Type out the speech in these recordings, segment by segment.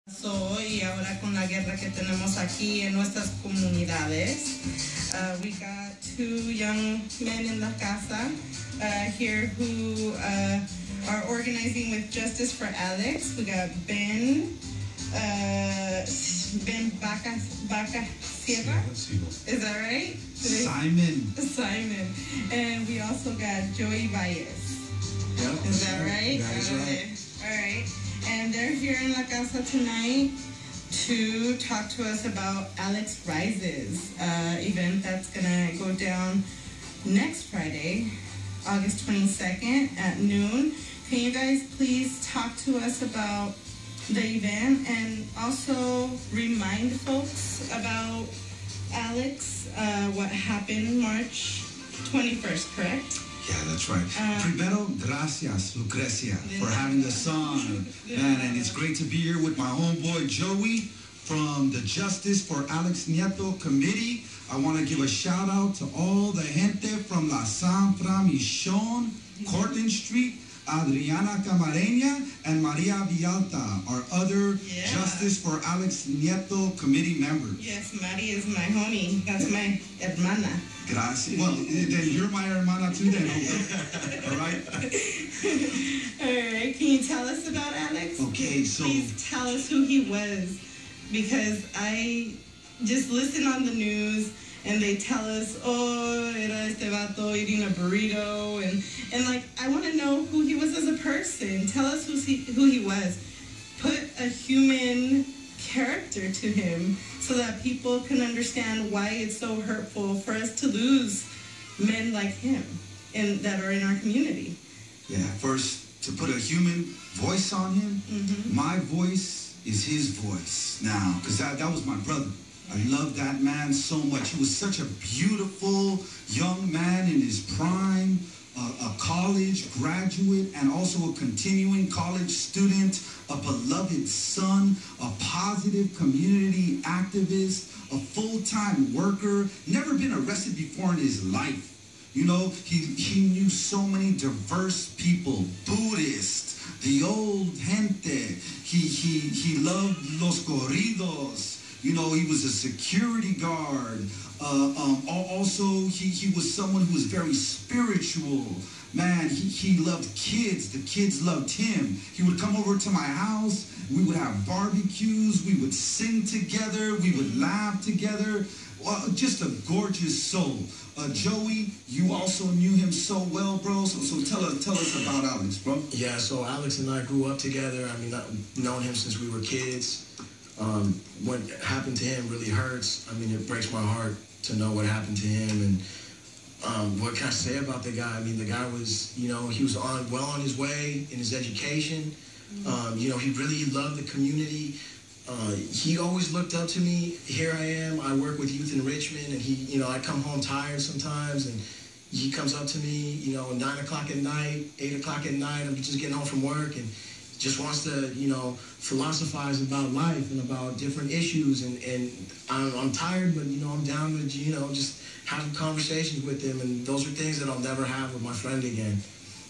Y ahora con la guerra que tenemos aquí en nuestras comunidades, we got 2 young men in la casa here who are organizing with Justice for Alex. We got Ben Baca Sierra. Is that right? Simon. And we also got Joey Valles. Yep. Is that right? That is right. All right. And they're here in La Casa tonight to talk to us about Alex Rises event that's going to go down next Friday, August 22nd at noon. Can you guys please talk to us about the event and also remind folks about Alex, what happened March 21st, correct? Yeah, that's right. Primero, gracias, Lucrecia, for having the song. Man, and it's great to be here with my homeboy Joey from the Justice for Alex Nieto Committee. I want to give a shout out to all the gente from La San Francisco, Cortlandt Street, Adriana Camarena, and Maria Villalta, our other Justice for Alex Nieto Committee members. Yes, Maria is my homie. That's my hermana. Gracias. Well, then you're my hermana too then. All right? All right. Can you tell us about Alex? Okay, so... Please tell us who he was, because I just listen on the news and they tell us, oh, era este vato eating a burrito, and like, I want to know who he was as a person. Tell us who he was. Put a human character to him so that people can understand why it's so hurtful for us to lose men like him and that are in our community. Yeah, first, to put a human voice on him, my voice is his voice now, because that was my brother. I love that man so much. He was such a beautiful young man in his prime, a college graduate and also a continuing college student, a beloved son, a positive community activist, a full-time worker, never been arrested before in his life. You know, he knew so many diverse people, Buddhists, the old gente. He loved los corridos. You know, he was a security guard. Also, he was someone who was very spiritual. Man, he loved kids. The kids loved him. He would come over to my house. We would have barbecues. We would sing together. We would laugh together. Just a gorgeous soul. Joey, you also knew him so well, bro. So tell us about Alex, bro. Yeah, so Alex and I grew up together. I mean, I've known him since we were kids. What happened to him really hurts. I mean, it breaks my heart to know what happened to him. And what can I say about the guy? I mean, the guy was, you know, he was well on his way in his education. You know, he really loved the community. He always looked up to me. Here I am. I work with youth enrichment, and you know, I come home tired sometimes, and he comes up to me, you know, 9 o'clock at night, 8 o'clock at night. I'm just getting home from work, and just wants to, you know, philosophize about life and about different issues. And I'm tired, but, you know, I'm down to, you know, just having conversations with him. And those are things that I'll never have with my friend again.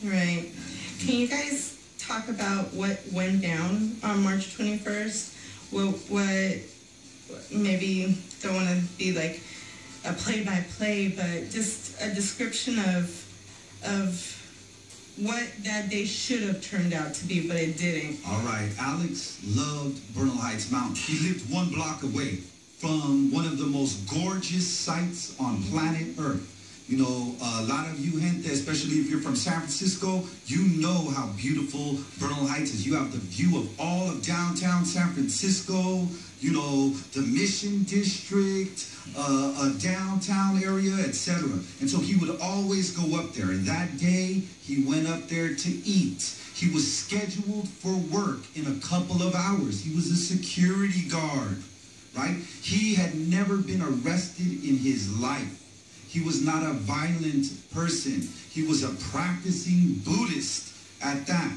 Right. Can you guys talk about what went down on March 21st? What maybe don't want to be like a play-by-play, but just a description of what that day should have turned out to be, but it didn't. All right, Alex loved Bernal Heights Mountain. He lived 1 block away from one of the most gorgeous sites on planet Earth. You know, a lot of you gente, especially if you're from San Francisco, you know how beautiful Bernal Heights is. You have the view of all of downtown San Francisco, you know, the Mission District, a downtown area, etc. And so he would always go up there. And that day, he went up there to eat. He was scheduled for work in a couple of hours. He was a security guard, right? He had never been arrested in his life. He was not a violent person. He was a practicing Buddhist at that.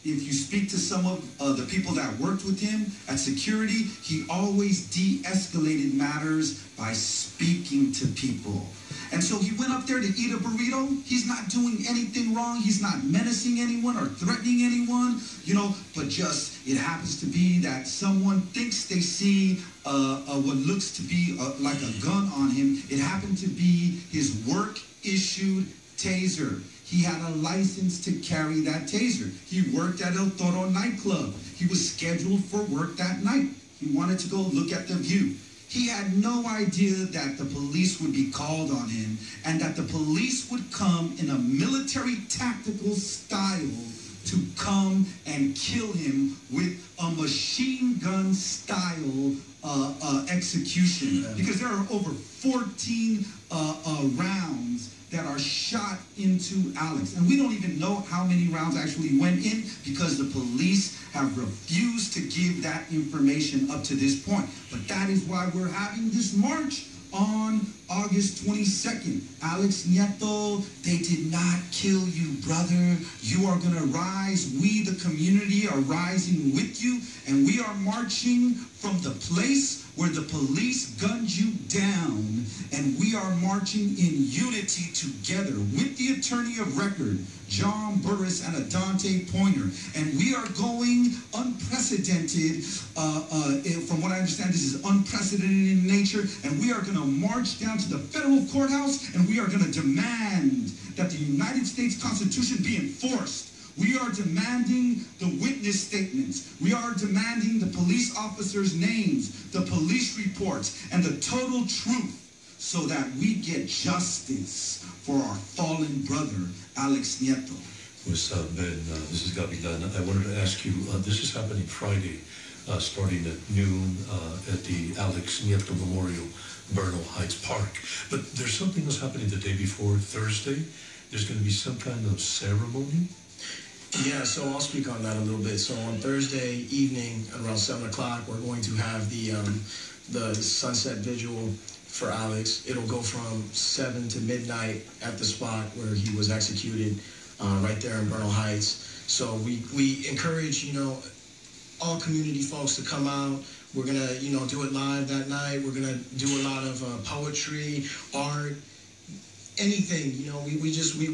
if you speak to some of the people that worked with him at security, he always de-escalated matters by speaking to people. And so he went up there to eat a burrito. He's not doing anything wrong. He's not menacing anyone or threatening anyone, you know, but just it happens to be that someone thinks they see what looks to be like a gun on him. It happened to be his work-issued taser. He had a license to carry that taser. He worked at El Toro nightclub. He was scheduled for work that night. He wanted to go look at the view. He had no idea that the police would be called on him and that the police would come in a military tactical style to come and kill him with a machine gun style execution. Because there are over 14 rounds that are shot into Alex. And we don't even know how many rounds actually went in because the police have refused to give that information up to this point. But that is why we're having this march on August 22nd. Alex Nieto, they did not kill you, brother. You are going to rise. We, the community, are rising with you. And we are marching from the place where the police gunned you down. And we are marching in unity together with the attorney of record, John Burris and Adante Pointer. And we are going unprecedented. From what I understand, this is unprecedented in nature. And we are going to march down to the federal courthouse, and we are going to demand that the United States Constitution be enforced. We are demanding the witness statements. We are demanding the police officers' names, the police reports, and the total truth so that we get justice for our fallen brother, Alex Nieto. What's up, Ben? This is Gavilan. I wanted to ask you, this is happening Friday, starting at noon at the Alex Nieto Memorial, Bernal Heights Park. But there's something that's happening the day before, Thursday. There's going to be some kind of ceremony. Yeah, so I'll speak on that a little bit. So on Thursday evening, around 7 o'clock, we're going to have the sunset vigil for Alex. It'll go from 7 to midnight at the spot where he was executed, right there in Bernal Heights. So we encourage, you know, all community folks to come out. We're going to, you know, do it live that night. We're going to do a lot of poetry, art, anything, you know. We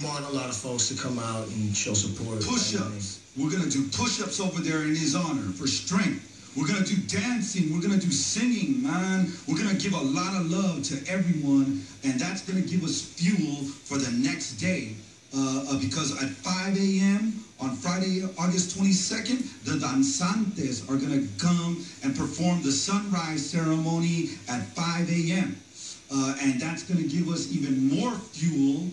want a lot of folks to come out and show support. Push-ups. We're going to do push-ups over there in his honor for strength. We're going to do dancing. We're going to do singing, man. We're going to give a lot of love to everyone, and that's going to give us fuel for the next day. Because at 5 a.m. on Friday, August 22nd, the danzantes are going to come and perform the sunrise ceremony at 5 a.m. And that's going to give us even more fuel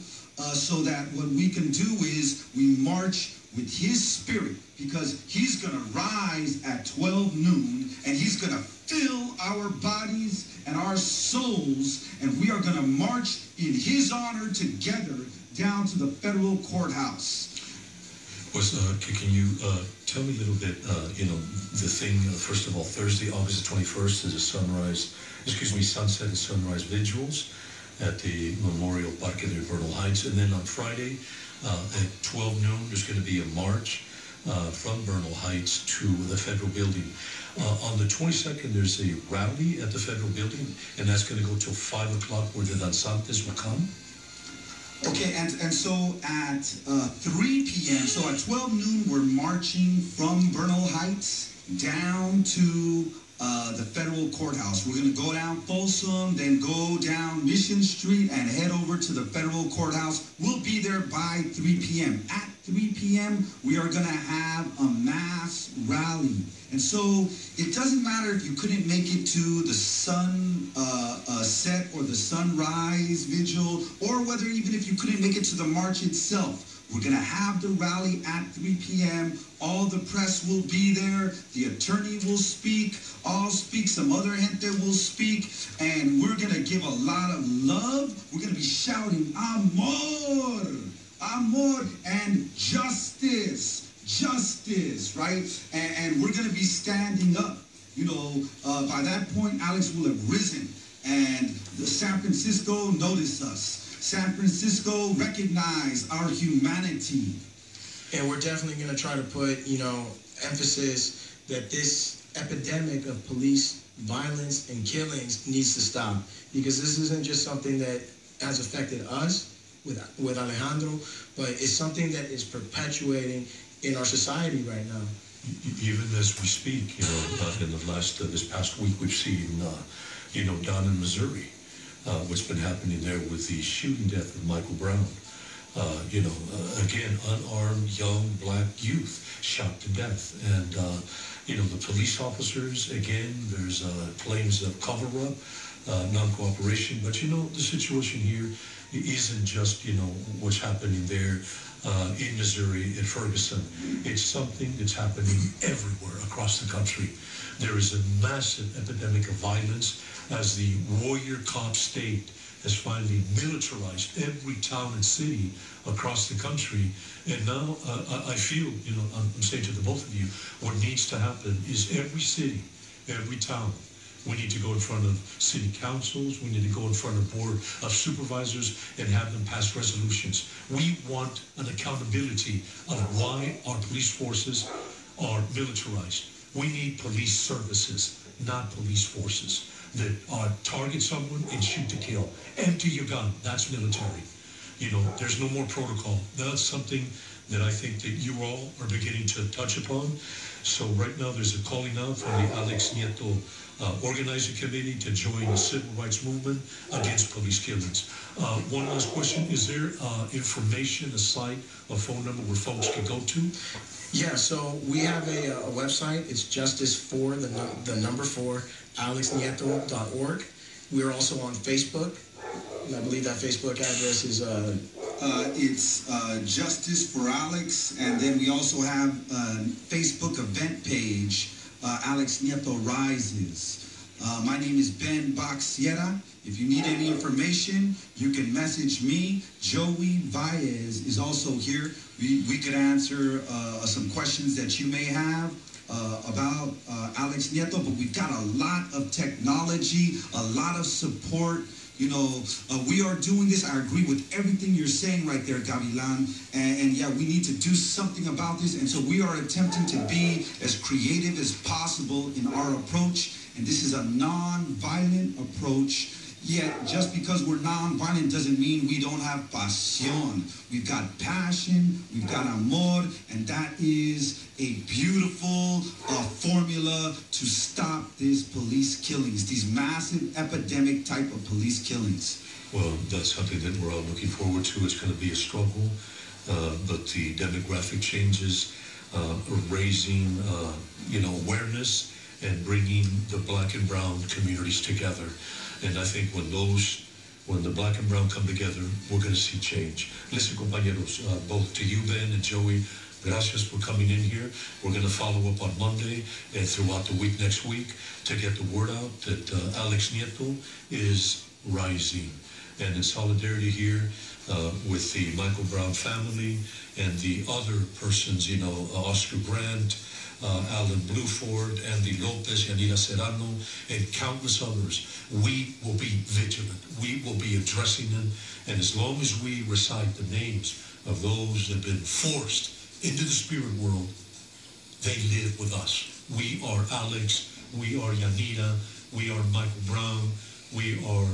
so that what we can do is we march with his spirit, because he's going to rise at 12 noon and he's going to fill our bodies and our souls, and we are going to march in his honor together down to the federal courthouse. Can you tell me a little bit, you know, the thing, first of all, Thursday, August the 21st is a sunset and sunrise vigils at the Memorial Park in Bernal Heights. And then on Friday at 12 noon, there's going to be a march from Bernal Heights to the federal building. On the 22nd, there's a rally at the federal building, and that's going to go till 5 o'clock where the danzantes will come. Okay, and so at 3 p.m., so at 12 noon, we're marching from Bernal Heights down to the federal courthouse. We're going to go down Folsom, then go down Mission Street and head over to the federal courthouse. We'll be there by 3 p.m. At 3 p.m., we are going to have a mass rally. And so it doesn't matter if you couldn't make it to the sunset or the sunrise vigil, or whether even if you couldn't make it to the march itself. We're going to have the rally at 3 p.m. All the press will be there. The attorney will speak. I'll speak. Some other gente will speak. And we're going to give a lot of love. We're going to be shouting, amor, amor, and justice. Justice, right? And we're going to be standing up. You know, by that point, Alex will have risen. And the San Francisco notice us. San Francisco recognize our humanity. And we're definitely going to try to put, emphasis that this epidemic of police violence and killings needs to stop, because this isn't just something that has affected us with Alejandro, but it's something that is perpetuating in our society right now. Even as we speak, in the this past week, we've seen, down in Missouri, what's been happening there with the shooting death of Michael Brown. Again, unarmed, young, black youth shot to death. And, the police officers, again, there's claims of cover-up, non-cooperation. But, the situation here isn't just, what's happening there in Missouri, in Ferguson. It's something that's happening everywhere across the country. There is a massive epidemic of violence as the warrior cop state has finally militarized every town and city across the country. And now I feel, I'm saying to the both of you, what needs to happen is every city, every town, we need to go in front of city councils, we need to go in front of board of supervisors and have them pass resolutions. We want an accountability on why our police forces are militarized. We need police services, not police forces that target someone and shoot to kill. Empty your gun, that's military. There's no more protocol. That's something that I think that you all are beginning to touch upon. So right now there's a calling out from the Alex Nieto Organizing Committee to join the civil rights movement against police killings. One last question, is there information, a site, a phone number where folks can go to? Yeah, so we have a website. It's justice4, the number 4, alexnieto.org. We're also on Facebook. And I believe that Facebook address is... It's Justice for Alex, and then we also have a Facebook event page, Alex Nieto Rises. My name is Ben Boxiera. If you need any information, you can message me. Joey Baez is also here. We could answer some questions that you may have about Alex Nieto, but we've got a lot of technology, a lot of support. We are doing this. I agree with everything you're saying right there, Gavilan. And yeah, we need to do something about this. And so we are attempting to be as creative as possible in our approach. And this is a non-violent approach. Yet, just because we're non-violent doesn't mean we don't have pasión. We've got passion, we've got amor, and that is a beautiful formula to stop these police killings, these massive epidemic type of police killings. Well, that's something that we're all looking forward to. It's going to be a struggle, but the demographic changes are raising, awareness and bringing the black and brown communities together. And I think when the black and brown come together, we're going to see change. Listen, compañeros, both to you, Ben, and Joey, gracias for coming in here. We're going to follow up on Monday and throughout the week next week to get the word out that Alex Nieto is rising. And in solidarity here with the Michael Brown family and the other persons, Oscar Grant, Alan Bluford, Andy Lopez, Yanira Serrano, and countless others, we will be vigilant. We will be addressing them. And as long as we recite the names of those that have been forced into the spirit world, they live with us. We are Alex. We are Yanira. We are Michael Brown. We are,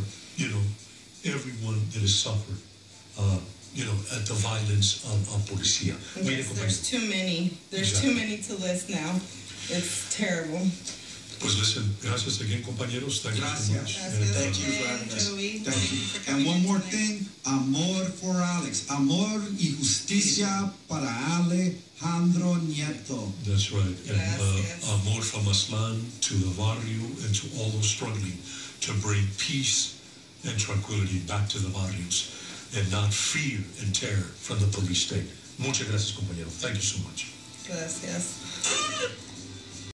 everyone that has suffered. At the violence of policia. Yes, there's too many. There's exactly. Too many to list now. It's terrible. Pues listen, gracias again, compañeros. Thank you so much. Thank you for having us. Thank you. And one more thing, amor for Alex. Amor y justicia para Alejandro Nieto. That's right. And amor from Aslan to the barrio and to all those struggling to bring peace and tranquility back to the barrios, and not fear and terror from the police state. Muchas gracias, compañero. Thank you so much. Gracias.